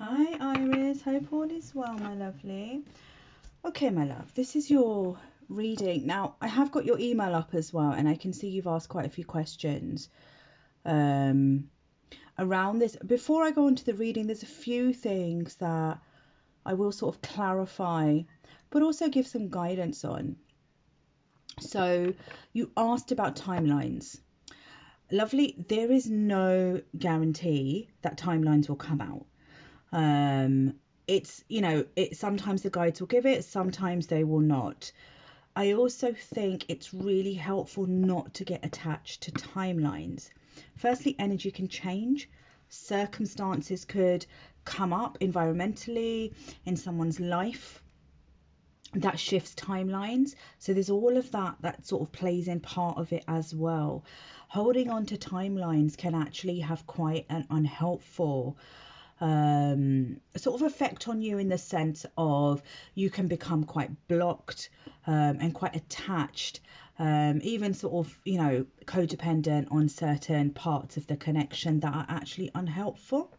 Hi Iris, hope all is well, my lovely. Okay, my love, this is your reading. Now, I have got your email up as well, and I can see you've asked quite a few questions around this. Before I go into the reading, there's a few things that I will sort of clarify, but also give some guidance on. So, you asked about timelines. Lovely, there is no guarantee that timelines will come out. It's, sometimes the guides will give it, sometimes they will not. I also think it's really helpful not to get attached to timelines. Firstly, energy can change. Circumstances could come up environmentally in someone's life that shifts timelines. So there's all of that sort of plays in part of it as well. Holding on to timelines can actually have quite an unhelpful sort of effect on you, in the sense of you can become quite blocked and quite attached, even sort of, codependent on certain parts of the connection that are actually unhelpful.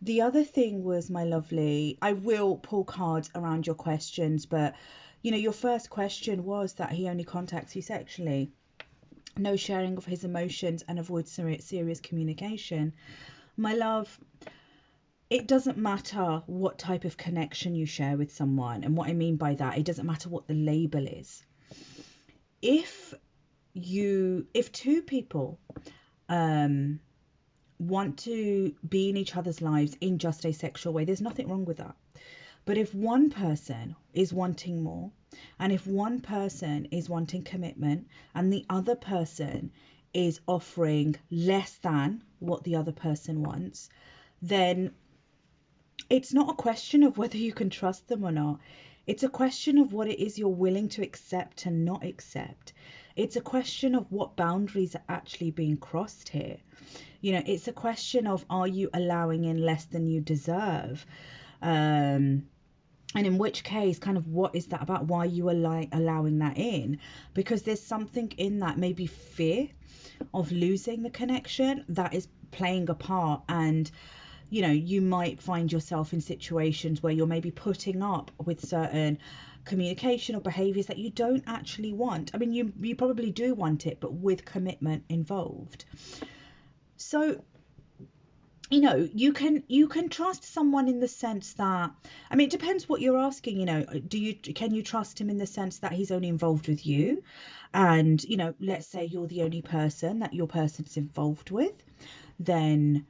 The other thing was, my lovely, I will pull cards around your questions, but your first question was that he only contacts you sexually, no sharing of his emotions, and avoids serious communication. My love, it doesn't matter what type of connection you share with someone. And what I mean by that, it doesn't matter what the label is. If two people want to be in each other's lives in just a sexual way, there's nothing wrong with that. But if one person is wanting more, and if one person is wanting commitment, and the other person is offering less than what the other person wants, then it's not a question of whether you can trust them or not. It's a question of what it is you're willing to accept and not accept. It's a question of what boundaries are actually being crossed here. It's a question of, are you allowing in less than you deserve? And in which case, kind of, what is that about? Why you are allowing that in? Because there's something in that, maybe fear of losing the connection, that is playing a part. And you might find yourself in situations where you're maybe putting up with certain communication or behaviors that you don't actually want. I mean, you probably do want it, but with commitment involved. So you can trust someone in the sense that, I mean, it depends what you're asking. Can you trust him in the sense that he's only involved with you, and let's say you're the only person that your person's involved with, then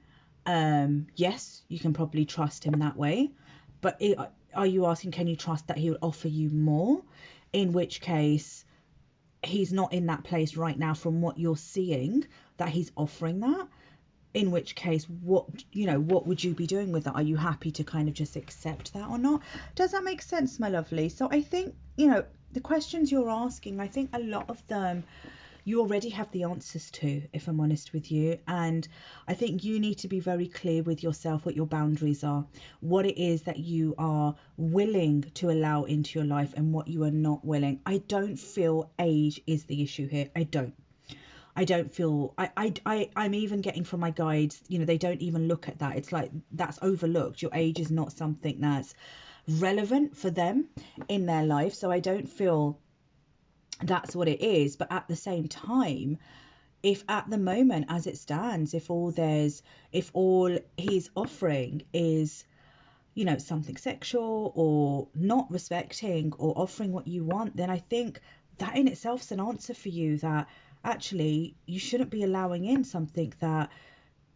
yes, you can probably trust him that way. But are you asking, can you trust that he would offer you more? In which case, he's not in that place right now from what you're seeing that he's offering that. In which case, what would you be doing with that? Are you happy to kind of just accept that or not? Does that make sense, my lovely? So I think, the questions you're asking, I think a lot of them you already have the answers to, if I'm honest with you. And I think you need to be very clear with yourself what your boundaries are, what it is that you are willing to allow into your life and what you are not willing. I don't feel age is the issue here. I don't feel, I'm even getting from my guides, they don't even look at that. It's like, that's overlooked. Your age is not something that's relevant for them in their life. So I don't feel that's what it is. But at the same time, if at the moment as it stands, if all he's offering is, something sexual or not respecting or offering what you want, then I think that in itself is an answer for you, that actually you shouldn't be allowing in something that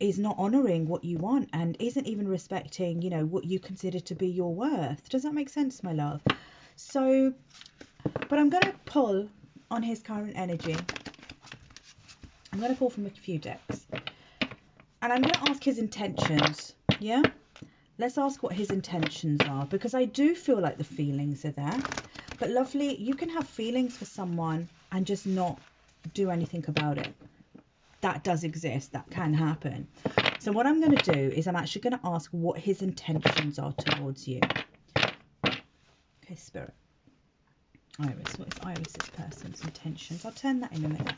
is not honoring what you want and isn't even respecting, what you consider to be your worth. Does that make sense, my love? So, but I'm going to pull on his current energy. I'm going to pull from a few decks. And I'm going to ask his intentions. Yeah? Let's ask what his intentions are, because I do feel like the feelings are there. But lovely, you can have feelings for someone and just not do anything about it. That does exist. That can happen. So what I'm going to do is I'm actually going to ask what his intentions are towards you. Okay, Spirit. Iris, what is Iris's person's intentions? I'll turn that in a minute.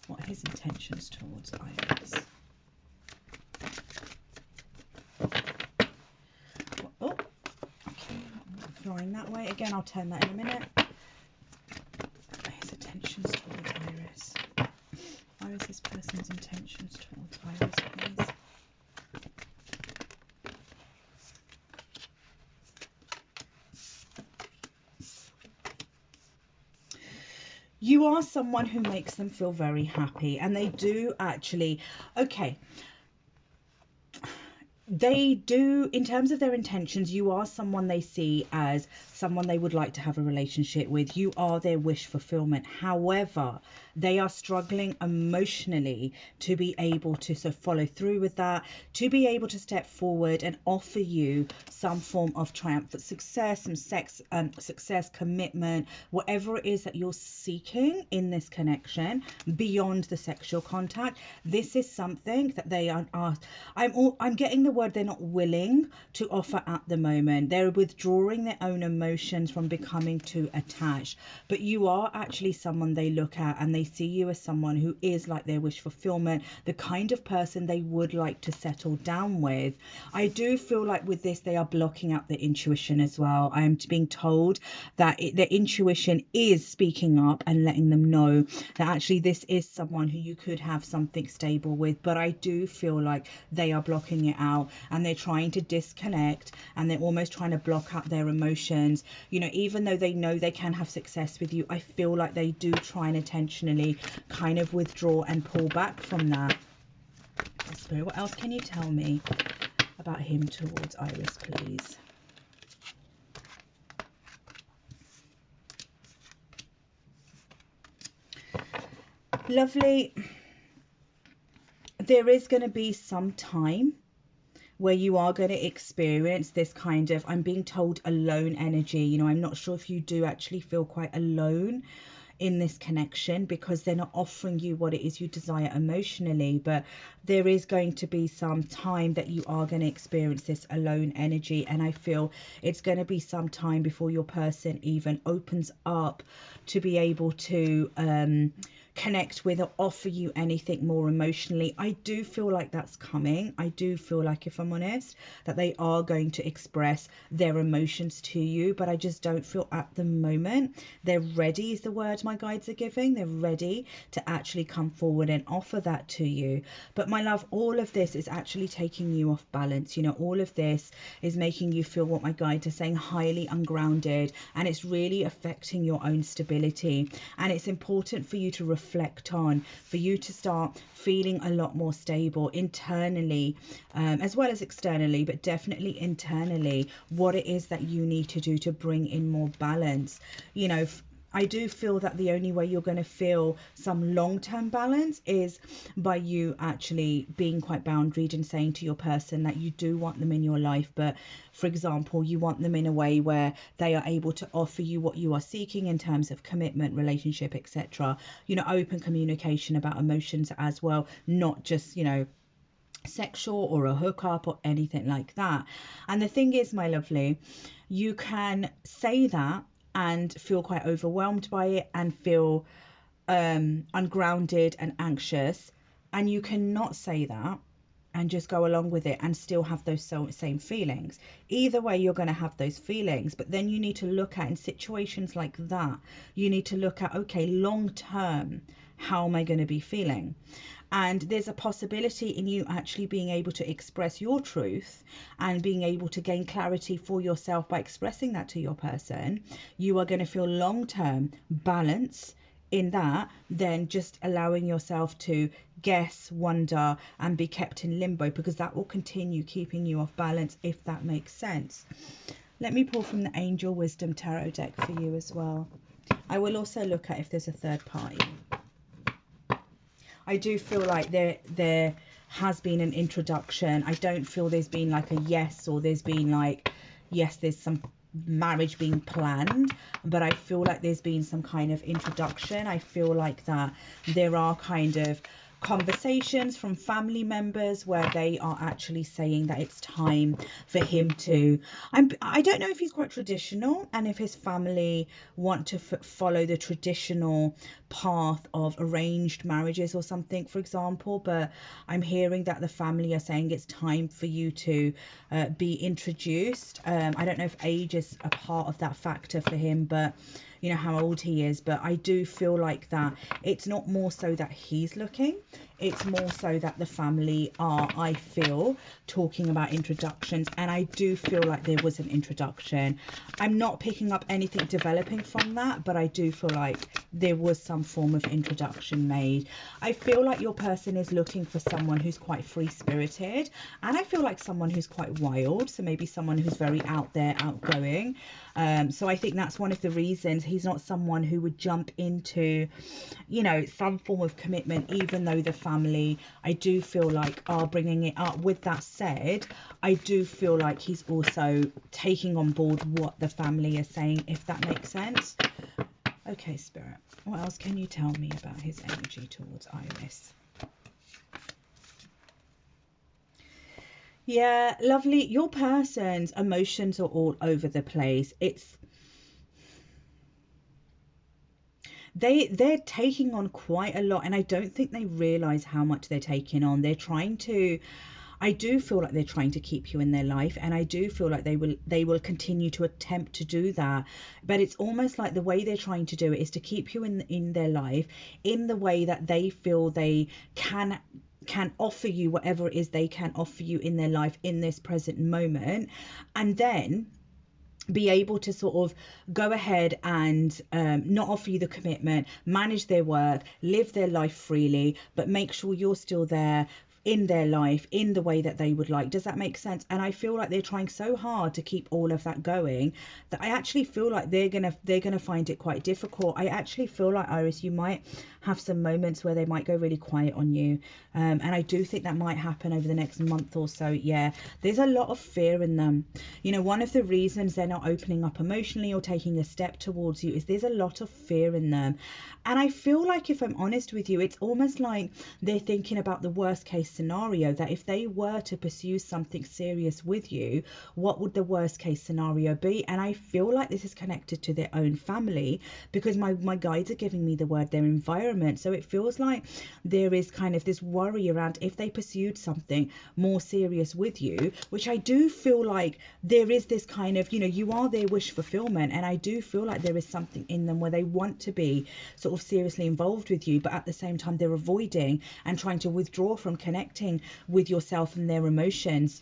What are his intentions towards Iris? flying that way. Again, I'll turn that in a minute. His intentions towards Iris. Iris, this person's intentions towards Iris, please. You are someone who makes them feel very happy, and they do actually, okay, they do, in terms of their intentions, you are someone they see as someone they would like to have a relationship with. You are their wish fulfillment. However, they are struggling emotionally to be able to follow through with that, to be able to step forward and offer you some form of triumphant success, some success, commitment, whatever it is that you're seeking in this connection beyond the sexual contact. This is something that they are I'm getting the word they're not willing to offer at the moment. They're withdrawing their own emotions from becoming too attached. But you are actually someone they look at and they see you as someone who is like their wish fulfillment, the kind of person they would like to settle down with. I do feel like with this, they are blocking out their intuition as well. I am being told that their intuition is speaking up and letting them know that actually this is someone who you could have something stable with. But I do feel like they are blocking it out and they're trying to disconnect and they're almost trying to block out their emotions. You know, even though they know they can have success with you, I feel like they do try and intentionally kind of withdraw and pull back from that. Spirit, what else can you tell me about him towards Iris, please? Lovely. There is going to be some time where you are going to experience this kind of, I'm being told, alone energy. You know, I'm not sure if you do actually feel quite alone in this connection because they're not offering you what it is you desire emotionally, but there is going to be some time that you are going to experience this alone energy, and I feel it's going to be some time before your person even opens up to be able to connect with or offer you anything more emotionally. I do feel like that's coming. I do feel like, if I'm honest, that they are going to express their emotions to you, but I just don't feel at the moment they're ready, is the word my guides are giving. They're ready to actually come forward and offer that to you. But my love, all of this is actually taking you off balance. You know, all of this is making you feel, what my guides are saying, highly ungrounded, and it's really affecting your own stability. And it's important for you to reflect on, for you to start feeling a lot more stable internally, as well as externally, but definitely internally, what it is that you need to do to bring in more balance. You know, I do feel that the only way you're going to feel some long-term balance is by you actually being quite boundaried and saying to your person that you do want them in your life, but for example, you want them in a way where they are able to offer you what you are seeking in terms of commitment, relationship, etc. You know, open communication about emotions as well, not just, you know, sexual or a hookup or anything like that. And the thing is, my lovely, you can say that and feel quite overwhelmed by it and feel ungrounded and anxious, and you cannot say that and just go along with it and still have those same feelings. Either way, you're going to have those feelings, but then you need to look at, in situations like that, you need to look at, okay, long term, how am I going to be feeling? And there's a possibility in you actually being able to express your truth and being able to gain clarity for yourself by expressing that to your person. You are going to feel long-term balance in that, than just allowing yourself to guess, wonder, and be kept in limbo, because that will continue keeping you off balance, if that makes sense. Let me pull from the Angel Wisdom Tarot deck for you as well. I will also look at if there's a third party. I do feel like there has been an introduction. I don't feel there's been like a yes, or there's been like, yes, there's some marriage being planned, but I feel like there's been some kind of introduction. I feel like that there are kind of conversations from family members where they are actually saying that it's time for him to, I don't know if he's quite traditional and if his family want to follow the traditional path of arranged marriages or something, for example, but I'm hearing that the family are saying it's time for you to be introduced. I don't know if age is a part of that factor for him, but you know how old he is, but I do feel like that it's not more so that he's looking, it's more so that the family are, I feel, talking about introductions, and I do feel like there was an introduction. I'm not picking up anything developing from that, but I do feel like there was some form of introduction made. I feel like your person is looking for someone who's quite free-spirited, and I feel like someone who's quite wild, so maybe someone who's very out there, outgoing. So I think that's one of the reasons he's not someone who would jump into, you know, some form of commitment, even though the family, I do feel like, are bringing it up. With that said, I do feel like he's also taking on board what the family is saying, if that makes sense. Okay, Spirit, what else can you tell me about his energy towards Iris? Yeah, lovely. Your person's emotions are all over the place. They're taking on quite a lot, and I don't think they realize how much they're taking on. I do feel like they're trying to keep you in their life, and I do feel like they will continue to attempt to do that. But it's almost like the way they're trying to do it is to keep you in their life in the way that they feel they can offer you whatever it is they can offer you in their life in this present moment, and then be able to sort of go ahead and not offer you the commitment, manage their work, live their life freely, but make sure you're still there in their life in the way that they would like. Does that make sense? And I feel like they're trying so hard to keep all of that going that I actually feel like they're gonna find it quite difficult. I actually feel like, Iris, you might have some moments where they might go really quiet on you, and I do think that might happen over the next month or so. Yeah, there's a lot of fear in them. You know, one of the reasons they're not opening up emotionally or taking a step towards you is there's a lot of fear in them. And I feel like, if I'm honest with you, it's almost like they're thinking about the worst case scenario, that if they were to pursue something serious with you, what would the worst case scenario be? And I feel like this is connected to their own family, because my guides are giving me the word their environment. So it feels like there is kind of this worry around if they pursued something more serious with you, which I do feel like there is this kind of, you know, you are their wish fulfillment, and I do feel like there is something in them where they want to be sort of seriously involved with you, but at the same time they're avoiding and trying to withdraw from connecting with yourself and their emotions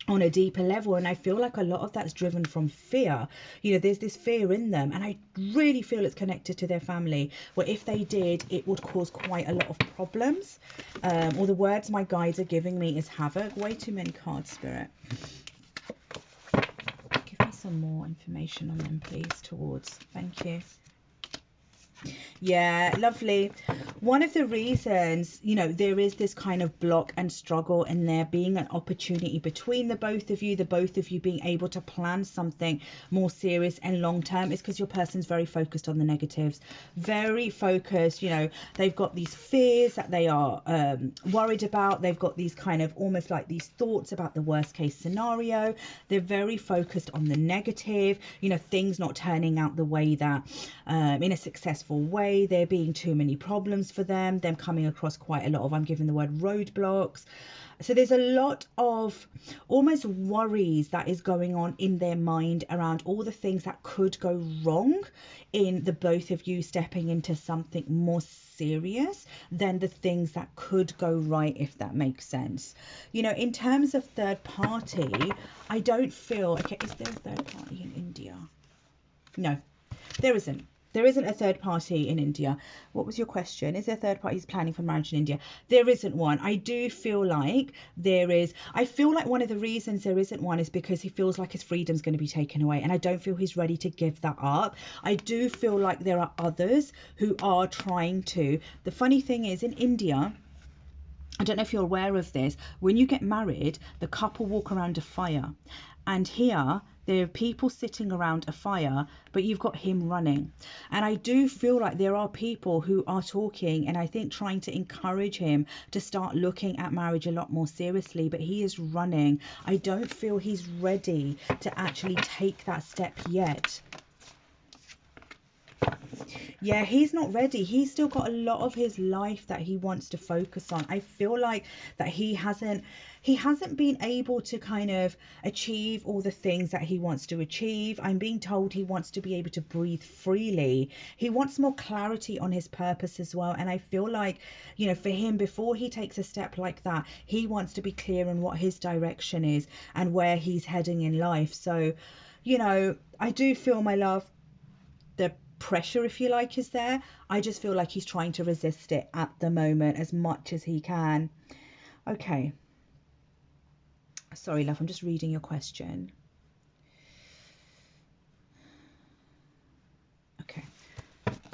on a deeper level. And I feel like a lot of that's driven from fear. You know, there's this fear in them, and I really feel it's connected to their family, where if they did, it would cause quite a lot of problems. Or the words my guides are giving me is havoc. Way too many cards, Spirit. Give me some more information on them, please, towards. Thank you. Yeah, lovely. One of the reasons, you know, there is this kind of block and struggle in there being an opportunity between the both of you being able to plan something more serious and long term, is because your person's very focused on the negatives, very focused. You know, they've got these fears that they are worried about. They've got these kind of almost like these thoughts about the worst case scenario. They're very focused on the negative, you know, things not turning out the way that in a successful way, there being too many problems for them coming across quite a lot of, I'm giving the word, roadblocks. So there's a lot of almost worries that is going on in their mind around all the things that could go wrong in the both of you stepping into something more serious than the things that could go right, if that makes sense. You know, in terms of third party, I don't feel, okay, is there a third party in India? No, there isn't. There isn't a third party in India. What was your question? Is there third parties planning for marriage in India? There isn't one. I do feel like there is. I feel like one of the reasons there isn't one is because he feels like his freedom's going to be taken away, and I don't feel he's ready to give that up. I do feel like there are others who are trying to. The funny thing is, in India, I don't know if you're aware of this. When you get married, the couple walk around a fire. And here, there are people sitting around a fire, but you've got him running. And I do feel like there are people who are talking and I think trying to encourage him to start looking at marriage a lot more seriously, but he is running. I don't feel he's ready to actually take that step yet. Yeah, he's not ready. He's still got a lot of his life that he wants to focus on. I feel like that he hasn't been able to kind of achieve all the things that he wants to achieve. I'm being told he wants to be able to breathe freely. He wants more clarity on his purpose as well. And I feel like, you know, for him, before he takes a step like that, he wants to be clear on what his direction is and where he's heading in life. So, you know, I do feel, my love, the pressure, if you like, is there. I just feel like he's trying to resist it at the moment as much as he can. Okay. Sorry, love, I'm just reading your question. Okay.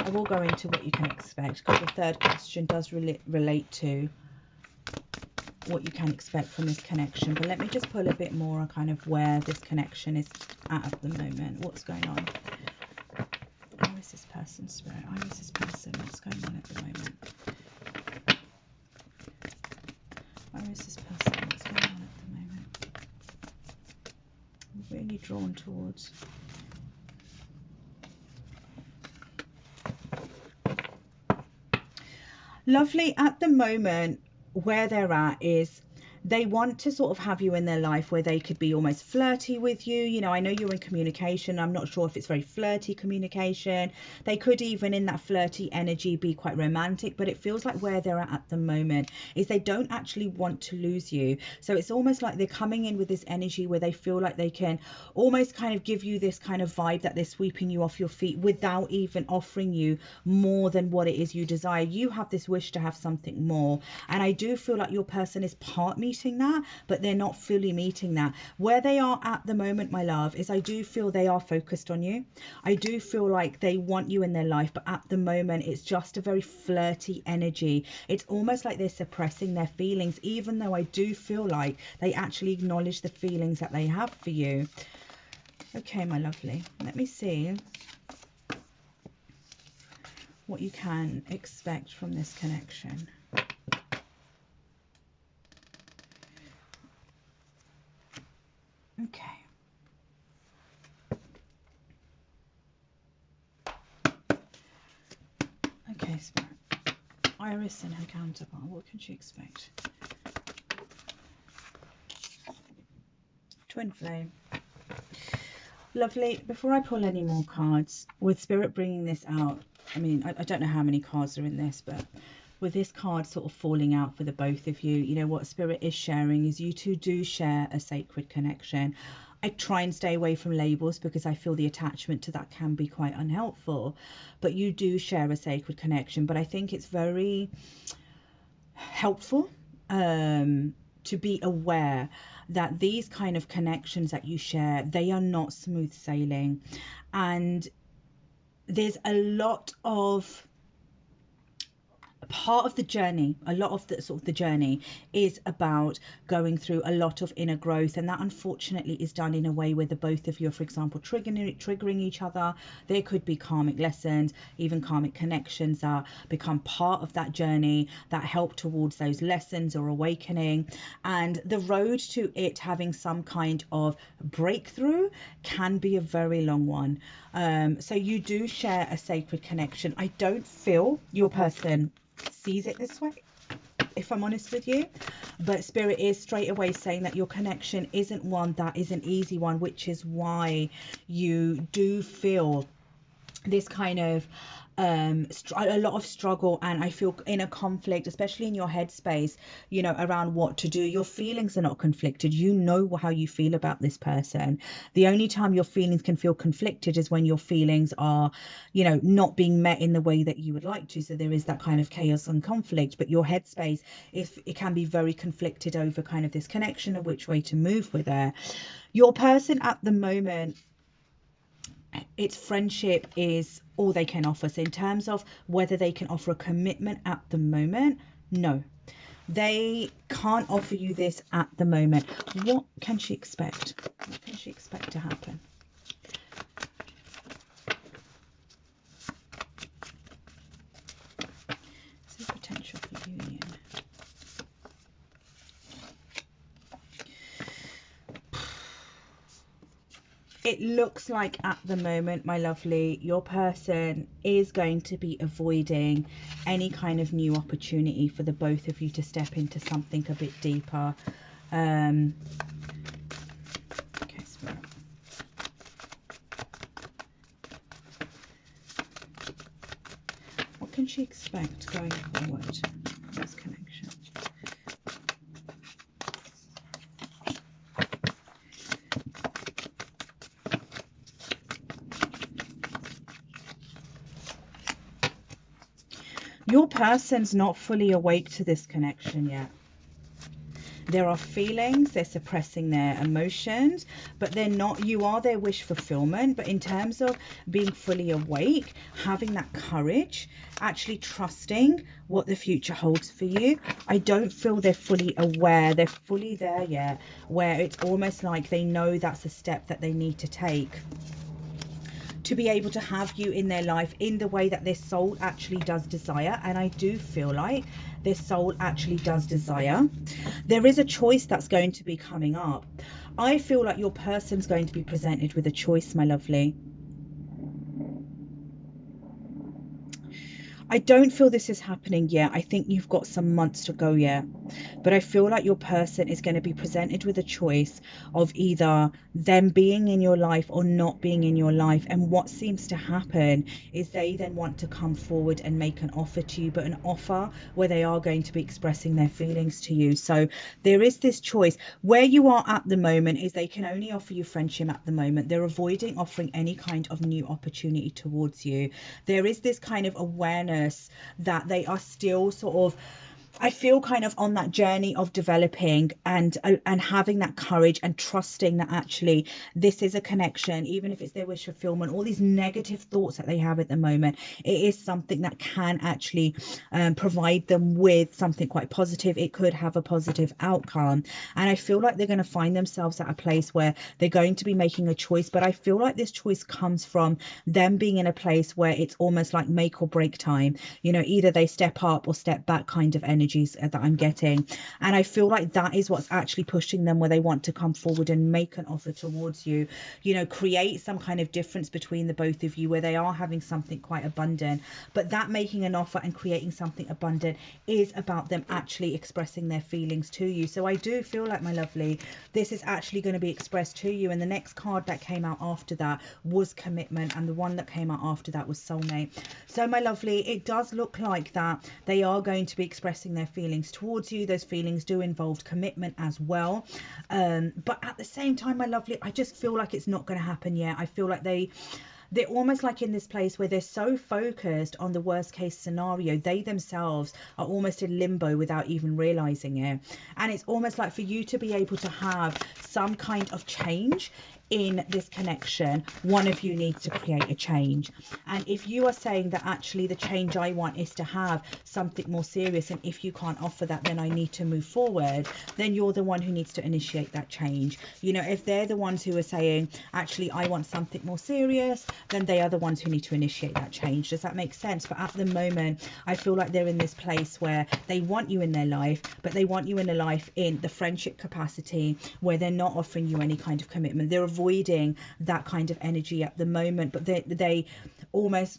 I will go into what you can expect, because the third question does relate to what you can expect from this connection. But let me just pull a bit more on kind of where this connection is at the moment. What's going on? Where is this person, Spirit? Where is this person? What's going on at the moment? Where is this person? What's going on at the moment? I'm really drawn towards. Lovely. At the moment, where they're at is they want to sort of have you in their life where they could be almost flirty with you. You know, I know you're in communication. I'm not sure if it's very flirty communication. They could even in that flirty energy be quite romantic, but it feels like where they're at the moment is they don't actually want to lose you. So it's almost like they're coming in with this energy where they feel like they can almost kind of give you this kind of vibe that they're sweeping you off your feet without even offering you more than what it is you desire. You have this wish to have something more. And I do feel like your person is part meeting that, but they're not fully meeting that. Where they are at the moment, my love, is I do feel they are focused on you. I do feel like they want you in their life, but at the moment it's just a very flirty energy. It's almost like they're suppressing their feelings, even though I do feel like they actually acknowledge the feelings that they have for you. Okay, my lovely, let me see what you can expect from this connection. Okay. Okay, Spirit. Iris and her counterpart, what can she expect? Twin flame. Lovely. Before I pull any more cards, with Spirit bringing this out, I mean, I don't know how many cards are in this, but with this card sort of falling out for the both of you, you know, what Spirit is sharing is you two do share a sacred connection. I try and stay away from labels because I feel the attachment to that can be quite unhelpful, but you do share a sacred connection. But I think it's very helpful to be aware that these kind of connections that you share, they are not smooth sailing, and there's a lot of part of the journey, a lot of the sort of the journey is about going through a lot of inner growth, and that unfortunately is done in a way where the both of you are, for example, triggering each other. There could be karmic lessons, even karmic connections that become part of that journey that help towards those lessons or awakening, and the road to it having some kind of breakthrough can be a very long one. So you do share a sacred connection. I don't feel your person sees it this way, if I'm honest with you, but Spirit is straight away saying that your connection isn't one that is an easy one, which is why you do feel this kind of a lot of struggle, and I feel in a conflict, especially in your headspace, you know, around what to do. Your feelings are not conflicted. You know how you feel about this person. The only time your feelings can feel conflicted is when your feelings are, you know, not being met in the way that you would like to. So there is that kind of chaos and conflict, but your headspace, if it can be very conflicted over kind of this connection of which way to move with her. Your person at the moment, its friendship is all they can offer. So in terms of whether they can offer a commitment at the moment, no. They can't offer you this at the moment. What can she expect? What can she expect to happen? Is there potential for union? It looks like at the moment, my lovely, your person is going to be avoiding any kind of new opportunity for the both of you to step into something a bit deeper. Okay, Spirit. What can she expect going forward in this connection? Your person's not fully awake to this connection yet. There are feelings, they're suppressing their emotions, but they're not, you are their wish fulfillment. But in terms of being fully awake, having that courage, actually trusting what the future holds for you, I don't feel they're fully aware, they're fully there yet, where it's almost like they know that's a step that they need to take to be able to have you in their life in the way that their soul actually does desire. And I do feel like their soul actually does desire. There is a choice that's going to be coming up. I feel like your person's going to be presented with a choice, my lovely. I don't feel this is happening yet. I think you've got some months to go yet. But I feel like your person is going to be presented with a choice of either them being in your life or not being in your life. And what seems to happen is they then want to come forward and make an offer to you, but an offer where they are going to be expressing their feelings to you. So there is this choice. Where you are at the moment is they can only offer you friendship at the moment. They're avoiding offering any kind of new opportunity towards you. There is this kind of awareness that they are still sort of, I feel, kind of on that journey of developing and having that courage and trusting that actually this is a connection, even if it's their wish fulfillment, all these negative thoughts that they have at the moment, it is something that can actually provide them with something quite positive. It could have a positive outcome. And I feel like they're going to find themselves at a place where they're going to be making a choice. But I feel like this choice comes from them being in a place where it's almost like make or break time. You know, either they step up or step back kind of energy that I'm getting. And I feel like that is what's actually pushing them, where they want to come forward and make an offer towards you, you know, create some kind of difference between the both of you where they are having something quite abundant. But that making an offer and creating something abundant is about them actually expressing their feelings to you. So I do feel like, my lovely, this is actually going to be expressed to you. And the next card that came out after that was commitment, and the one that came out after that was soulmate. So my lovely, it does look like that they are going to be expressing their feelings towards you. Those feelings do involve commitment as well, but at the same time, my lovely, I just feel like it's not going to happen yet. I feel like they're almost like in this place where they're so focused on the worst case scenario, they themselves are almost in limbo without even realizing it. And it's almost like for you to be able to have some kind of change in this connection, one of you needs to create a change. And if you are saying that actually the change I want is to have something more serious, and if you can't offer that, then I need to move forward, then you're the one who needs to initiate that change. You know, if they're the ones who are saying actually I want something more serious, then they are the ones who need to initiate that change. Does that make sense? But at the moment, I feel like they're in this place where they want you in their life, but they want you in a life in the friendship capacity where they're not offering you any kind of commitment. They're avoiding that kind of energy at the moment, but they almost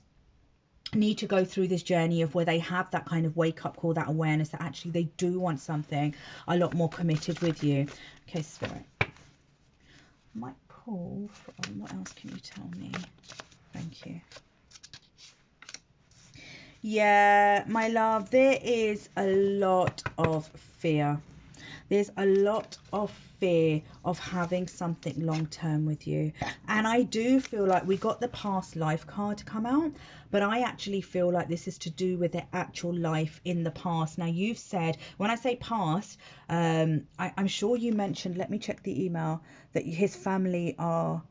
need to go through this journey of where they have that kind of wake up call, that awareness that actually they do want something a lot more committed with you. Okay, Spirit, I might pull from, what else can you tell me? Thank you. Yeah, my love, there is a lot of fear. There's a lot of fear of having something long term with you. And I do feel like we got the past life card come out, but I actually feel like this is to do with their actual life in the past. Now, you've said, when I say past, I'm sure you mentioned, let me check the email, that his family are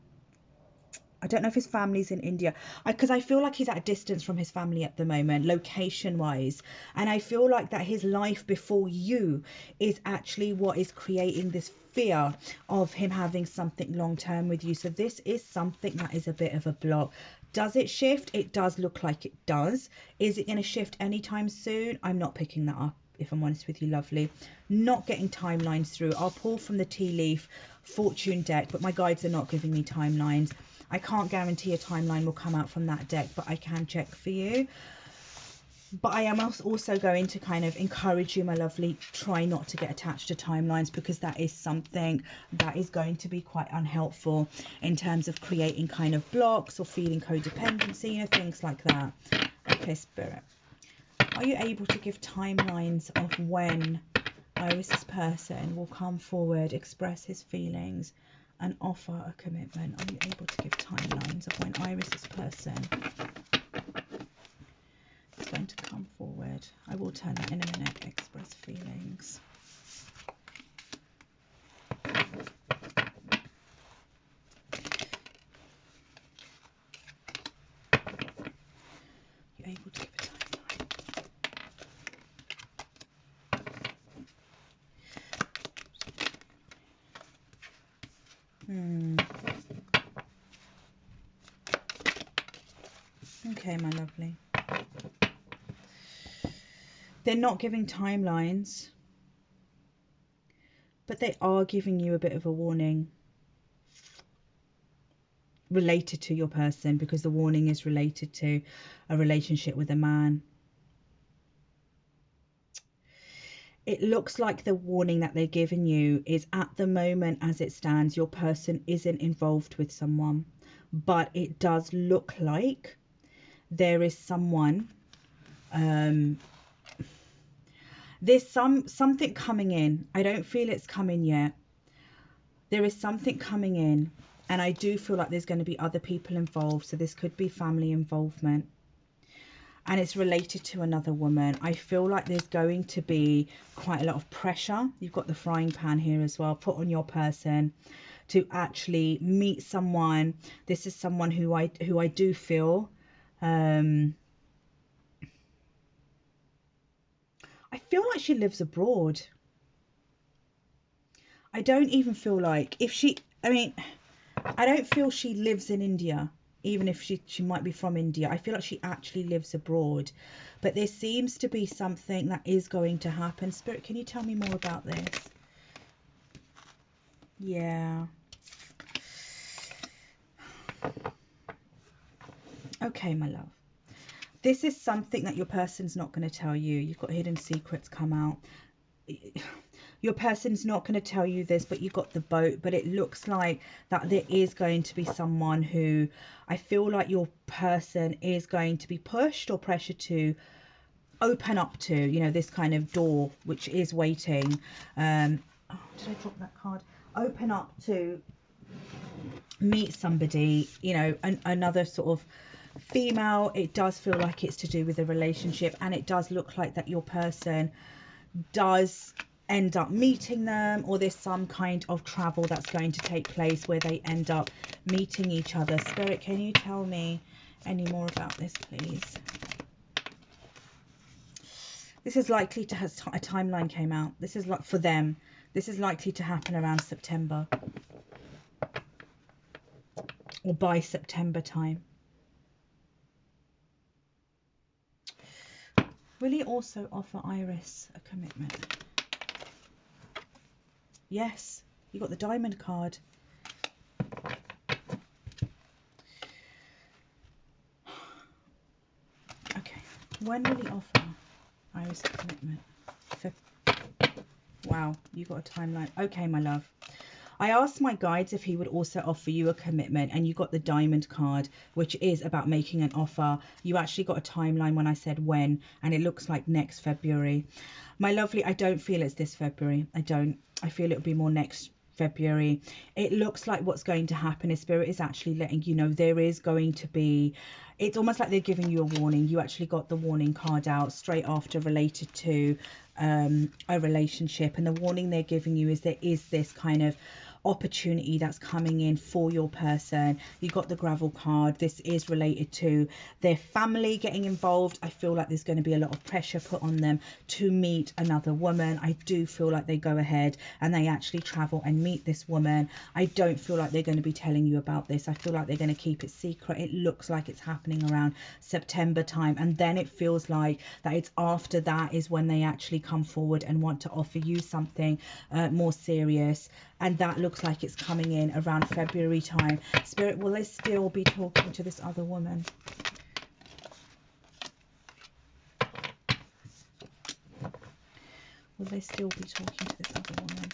I don't know if his family's in India, because I feel like he's at a distance from his family at the moment, location wise. And I feel like that his life before you is actually what is creating this fear of him having something long term with you. So this is something that is a bit of a block. Does it shift? It does look like it does. Is it going to shift anytime soon? I'm not picking that up, if I'm honest with you, lovely. Not getting timelines through. I'll pull from the tea leaf fortune deck, but my guides are not giving me timelines. I can't guarantee a timeline will come out from that deck, but I can check for you. But I am also going to kind of encourage you, my lovely, try not to get attached to timelines, because that is something that is going to be quite unhelpful in terms of creating kind of blocks or feeling codependency, you know, things like that. Okay, Spirit. Are you able to give timelines of when Iris's person will come forward, express his feelings, and offer a commitment? Are you able to give timelines of when Iris's person is going to come forward? I will turn that in a minute. Express feelings. You're able to give a timeline. Okay, my lovely. They're not giving timelines, but they are giving you a bit of a warning related to your person, because the warning is related to a relationship with a man. It looks like the warning that they're giving you is, at the moment as it stands, your person isn't involved with someone, but it does look like there is someone, there's something coming in. I don't feel it's coming yet. There is something coming in, and I do feel like there's going to be other people involved. So this could be family involvement, and it's related to another woman. I feel like there's going to be quite a lot of pressure. You've got the frying pan here as well, put on your person to actually meet someone. This is someone who I do feel, I feel like she lives abroad. I don't even feel like I don't feel she lives in India, even if she might be from India. I feel like she actually lives abroad. But there seems to be something that is going to happen. Spirit, can you tell me more about this? Yeah. Okay, my love. This is something that your person's not going to tell you. You've got hidden secrets come out. Your person's not going to tell you this, but you've got the boat. But it looks like that there is going to be someone who I feel like your person is going to be pushed or pressured to open up to, you know, this kind of door, which is waiting. Oh, did I drop that card? Open up to meet somebody, you know, another sort of female. It does feel like it's to do with a relationship, and it does look like that your person does end up meeting them, or there's some kind of travel that's going to take place where they end up meeting each other. Spirit, can you tell me any more about this, please? This is likely to have a timeline came out. This is like for them. This is likely to happen around September, or by September time. Will he also offer Iris a commitment? Yes, you got the diamond card. Okay, when will he offer Iris a commitment? Wow, you got a timeline. Okay, my love. I asked my guides if he would also offer you a commitment, and you got the diamond card, which is about making an offer. You actually got a timeline when I said when, and it looks like next February. My lovely, I don't feel it's this February. I don't. I feel it'll be more next February. It looks like what's going to happen is Spirit is actually letting you know there is going to be, it's almost like they're giving you a warning. You actually got the warning card out straight after, related to a relationship, and the warning they're giving you is there is this kind of opportunity that's coming in for your person. You got the gravel card. This is related to their family getting involved. I feel like there's going to be a lot of pressure put on them to meet another woman. I do feel like they go ahead and they actually travel and meet this woman. I don't feel like they're going to be telling you about this. I feel like they're going to keep it secret. It looks like it's happening around September time, and then it feels like that it's after that is when they actually come forward and want to offer you something more serious, and that looks like it's coming in around February time. Spirit, will they still be talking to this other woman? Will they still be talking to this other woman?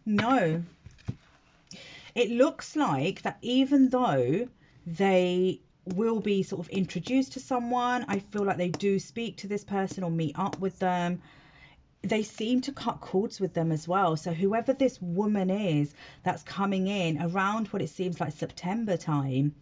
No. It looks like that even though they will be sort of introduced to someone, I feel like they do speak to this person or meet up with them, they seem to cut cords with them as well. So whoever this woman is that's coming in around what it seems like September time,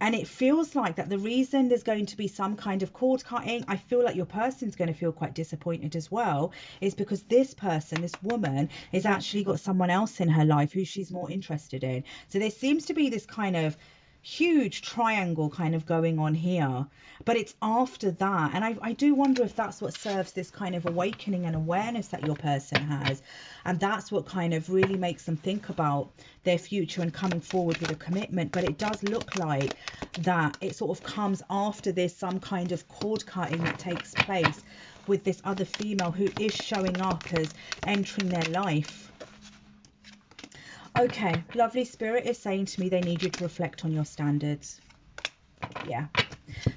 and it feels like that the reason there's going to be some kind of cord cutting, I feel like your person's going to feel quite disappointed as well, is because this person, this woman, is actually got someone else in her life who she's more interested in. So there seems to be this kind of huge triangle kind of going on here, but it's after that, and I do wonder if that's what serves this kind of awakening and awareness that your person has, and that's what kind of really makes them think about their future and coming forward with a commitment. But it does look like that it sort of comes after there's some kind of cord cutting that takes place with this other female who is showing up as entering their life. Okay, lovely, Spirit is saying to me they need you to reflect on your standards. Yeah.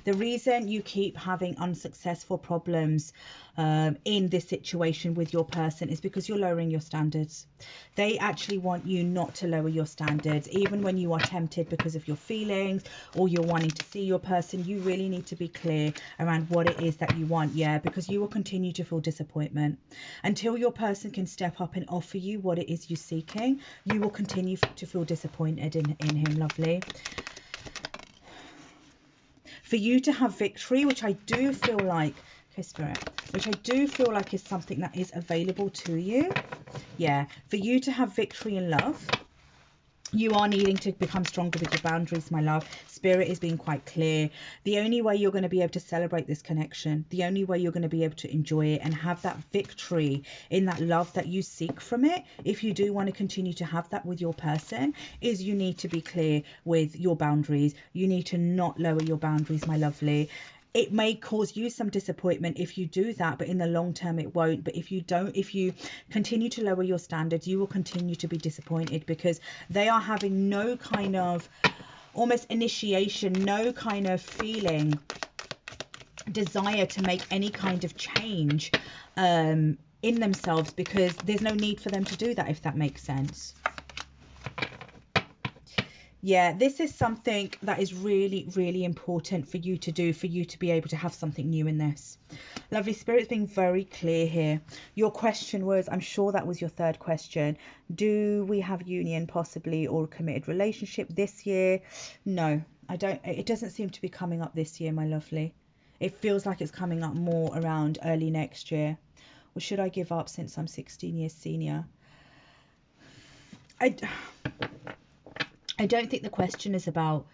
The reason you keep having unsuccessful problems in this situation with your person is because you're lowering your standards. They actually want you not to lower your standards, even when you are tempted because of your feelings or you're wanting to see your person. You really need to be clear around what it is that you want, yeah, because you will continue to feel disappointment until your person can step up and offer you what it is you're seeking. You will continue to feel disappointed in him, lovely. For you to have victory, which I do feel like, okay, Spirit, which I do feel like is something that is available to you. Yeah, for you to have victory in love, you are needing to become stronger with your boundaries, my love. Spirit is being quite clear. The only way you're going to be able to celebrate this connection, the only way you're going to be able to enjoy it and have that victory in that love that you seek from it, if you do want to continue to have that with your person, is you need to be clear with your boundaries. You need to not lower your boundaries, my lovely. It may cause you some disappointment if you do that, but in the long term it won't. But if you don't, if you continue to lower your standards, you will continue to be disappointed because they are having no kind of almost initiation, no kind of feeling, desire to make any kind of change in themselves, because there's no need for them to do that, if that makes sense. Yeah, this is something that is really, really important for you to do, for you to be able to have something new in this. Lovely, Spirit's being very clear here. Your question was, I'm sure that was your third question, do we have union possibly or a committed relationship this year? No, I don't. It doesn't seem to be coming up this year, my lovely. It feels like it's coming up more around early next year. Or should I give up since I'm 16 years senior? I don't think the question is about,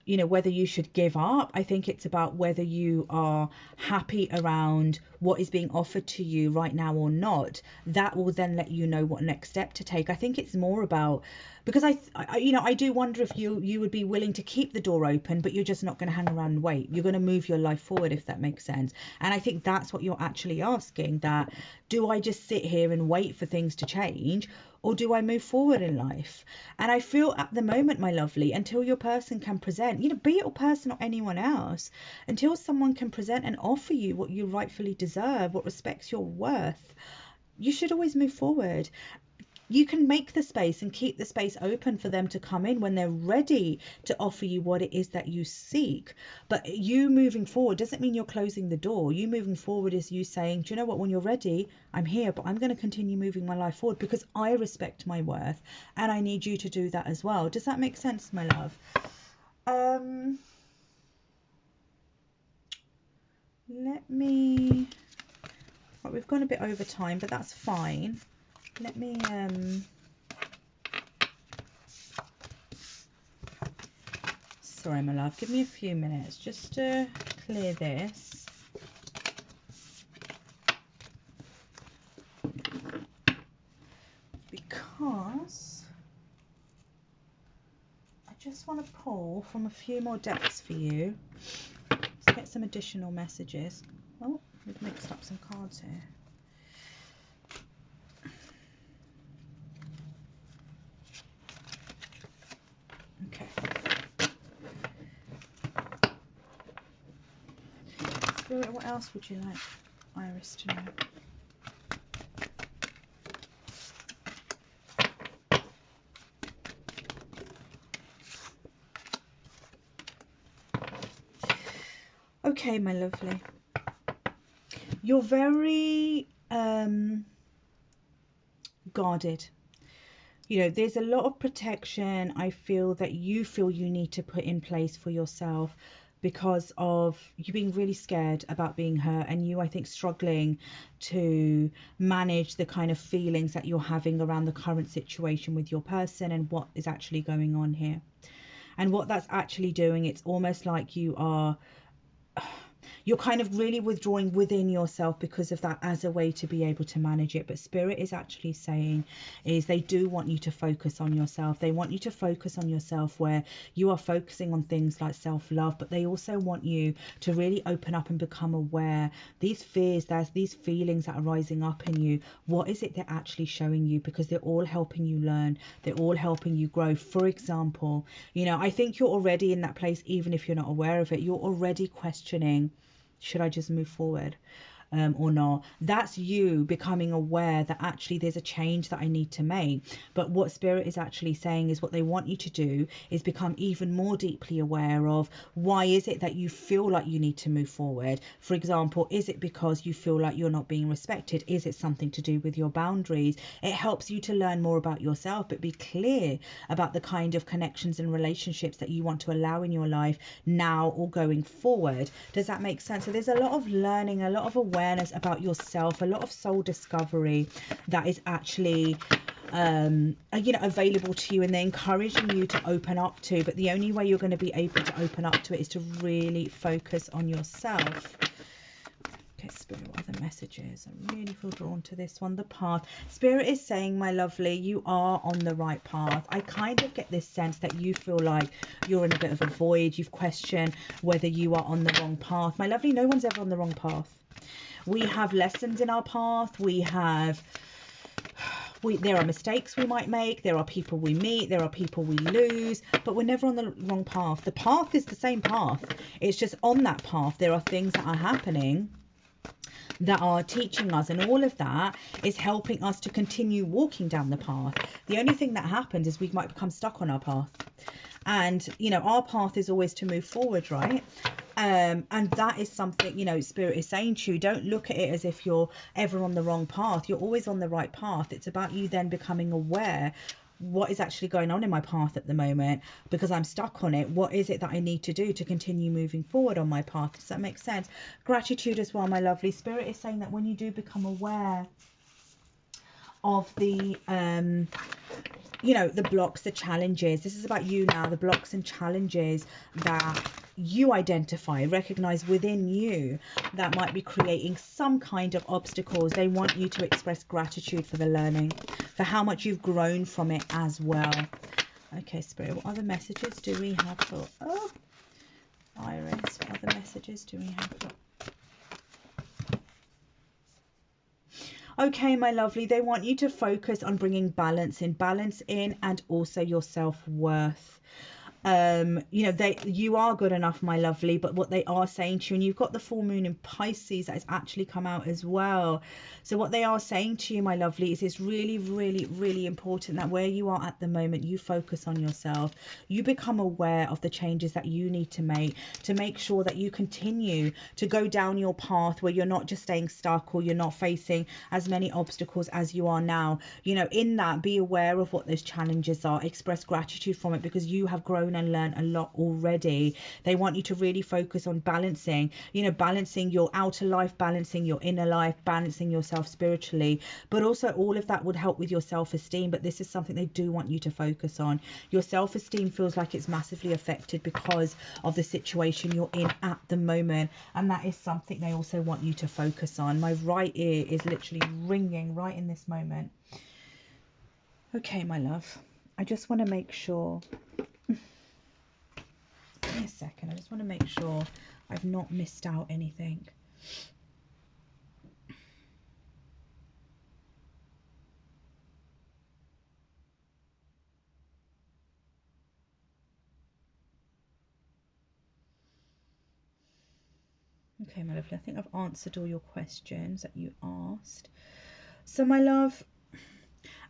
you know, whether you should give up. I think it's about whether you are happy around what is being offered to you right now or not. That will then let you know what next step to take. I think it's more about, because I do wonder if you would be willing to keep the door open, but you're just not going to hang around and wait. You're going to move your life forward, if that makes sense. And I think that's what you're actually asking, that do I just sit here and wait for things to change, or do I move forward in life? And I feel at the moment, my lovely, until your person can present, you know, be it your person or anyone else, until someone can present and offer you what you rightfully deserve, what respects your worth, you should always move forward. You can make the space and keep the space open for them to come in when they're ready to offer you what it is that you seek. But you moving forward doesn't mean you're closing the door. You moving forward is you saying, do you know what, when you're ready, I'm here, but I'm going to continue moving my life forward because I respect my worth and I need you to do that as well. Does that make sense, my love? Let me we've gone a bit over time, but that's fine. Let me sorry my love, give me a few minutes just to clear this. Because I just want to pull from a few more decks for you. Let's get some additional messages. Oh, we've mixed up some cards here. Okay. Spirit, what else would you like Iris to know? Okay, my lovely. You're very guarded. You know, there's a lot of protection I feel that you need to put in place for yourself because of you being really scared about being hurt, and you, I think, struggling to manage the kind of feelings that you're having around the current situation with your person and what is actually going on here. And what that's actually doing, it's almost like you're kind of really withdrawing within yourself because of that as a way to be able to manage it. But Spirit is actually saying is they do want you to focus on yourself. They want you to focus on yourself where you are focusing on things like self-love, but they also want you to really open up and become aware. These fears, there's these feelings that are rising up in you. What is it they're actually showing you? Because they're all helping you learn. They're all helping you grow. For example, you know, I think you're already in that place, even if you're not aware of it. You're already questioning, should I just move forward or not? That's you becoming aware that actually there's a change that I need to make. But what Spirit is actually saying is what they want you to do is become even more deeply aware of why is it that you feel like you need to move forward. For example, is it because you feel like you're not being respected? Is it something to do with your boundaries? It helps you to learn more about yourself, but be clear about the kind of connections and relationships that you want to allow in your life now or going forward. Does that make sense? So there's a lot of learning, a lot of awareness about yourself, a lot of soul discovery that is actually you know, available to you, and they're encouraging you to open up to. But the only way you're going to be able to open up to it is to really focus on yourself. Okay, Spirit, what are the messages? I really feel drawn to this one. The path. Spirit is saying, my lovely, you are on the right path. I kind of get this sense that you feel like you're in a bit of a void. You've questioned whether you are on the wrong path. My lovely, no one's ever on the wrong path. We have lessons in our path. There are mistakes we might make. There are people we meet. There are people we lose. But we're never on the wrong path. The path is the same path. It's just on that path there are things that are happening that are teaching us, and all of that is helping us to continue walking down the path. The only thing that happens is we might become stuck on our path. And, you know, our path is always to move forward, right? And that is something, you know, Spirit is saying to you, don't look at it as if you're ever on the wrong path. You're always on the right path. It's about you then becoming aware, what is actually going on in my path at the moment, because I'm stuck on it. What is it that I need to do to continue moving forward on my path? Does that make sense? Gratitude as well, my lovely. Spirit is saying that when you do become aware of the you know, the blocks, the challenges, this is about you now, the blocks and challenges that you identify, recognize within you that might be creating some kind of obstacles. They want you to express gratitude for the learning, for how much you've grown from it as well. Okay, Spirit, what other messages do we have for Iris? What other messages do we have for? Okay, my lovely, they want you to focus on bringing balance in, and also your self-worth. You know, you are good enough, my lovely, but what they are saying to you, and you've got the full moon in Pisces that has actually come out as well. So what they are saying to you, my lovely, is it's really, really, really important that where you are at the moment, you focus on yourself. You become aware of the changes that you need to make sure that you continue to go down your path where you're not just staying stuck, or you're not facing as many obstacles as you are now. You know, in that, be aware of what those challenges are, express gratitude from it, because you have grown grown and learned a lot already. They want you to really focus on balancing, balancing your outer life, balancing your inner life, balancing yourself spiritually, but also all of that would help with your self-esteem. But this is something they do want you to focus on. Your self-esteem feels like it's massively affected because of the situation you're in at the moment, and that is something they also want you to focus on. My right ear is literally ringing right in this moment. Okay, my love, I just want to make sure, give me a second, I just want to make sure I've not missed out anything. Okay, my lovely, I think I've answered all your questions that you asked. So, my love,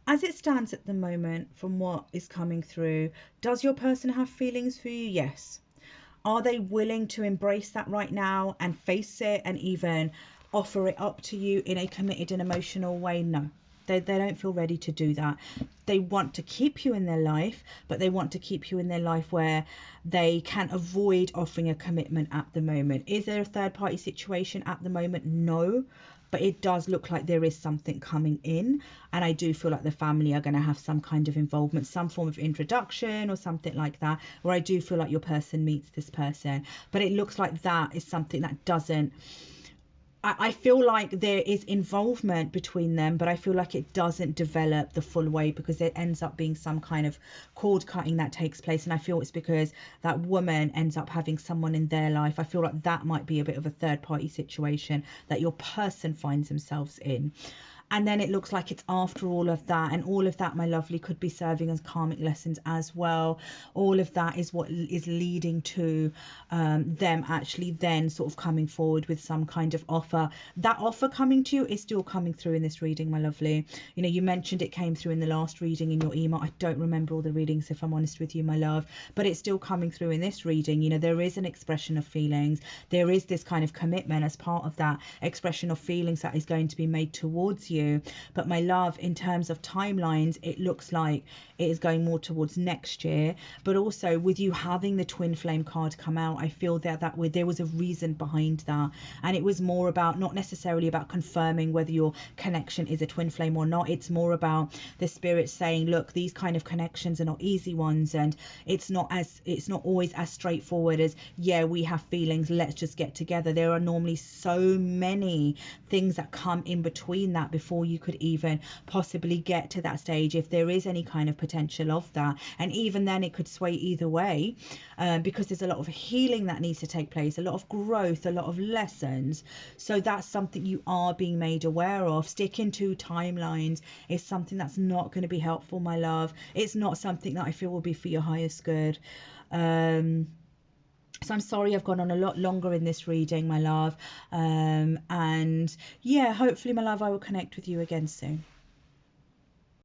as it stands at the moment, from what is coming through, does your person have feelings for you? Yes. Are they willing to embrace that right now and face it and even offer it up to you in a committed and emotional way? No. They don't feel ready to do that. They want to keep you in their life, but they want to keep you in their life where they can avoid offering a commitment at the moment. Is there a third party situation at the moment? No. But it does look like there is something coming in, and I do feel like the family are going to have some kind of involvement, some form of introduction or something like that, where I do feel like your person meets this person. But it looks like that is something that doesn't, I feel like there is involvement between them, but I feel like it doesn't develop the full way because there ends up being some kind of cord cutting that takes place. And I feel it's because that woman ends up having someone in their life. I feel like that might be a bit of a third party situation that your person finds themselves in. And then it looks like it's after all of that, and all of that, my lovely, could be serving as karmic lessons as well. All of that is what is leading to them actually then sort of coming forward with some kind of offer. That offer coming to you is still coming through in this reading, my lovely. You mentioned it came through in the last reading in your email. I don't remember all the readings, if I'm honest with you, my love, but it's still coming through in this reading. There is an expression of feelings. There is this kind of commitment as part of that expression of feelings that is going to be made towards you. But my love, in terms of timelines, it looks like it is going more towards next year. But also with you having the twin flame card come out, I feel that there was a reason behind that, and it was more about, not necessarily about confirming whether your connection is a twin flame or not. It's more about the spirit saying, look, these kind of connections are not easy ones, and it's not always as straightforward as, yeah, we have feelings, let's just get together. There are normally so many things that come in between that before you could even possibly get to that stage, if there is any kind of potential of that. And even then it could sway either way, because there's a lot of healing that needs to take place, a lot of growth, a lot of lessons. So that's something you are being made aware of. Sticking to timelines is something that's not going to be helpful, my love. It's not something that I feel will be for your highest good. So I'm sorry I've gone on a lot longer in this reading, my love. And yeah, hopefully, my love, I will connect with you again soon.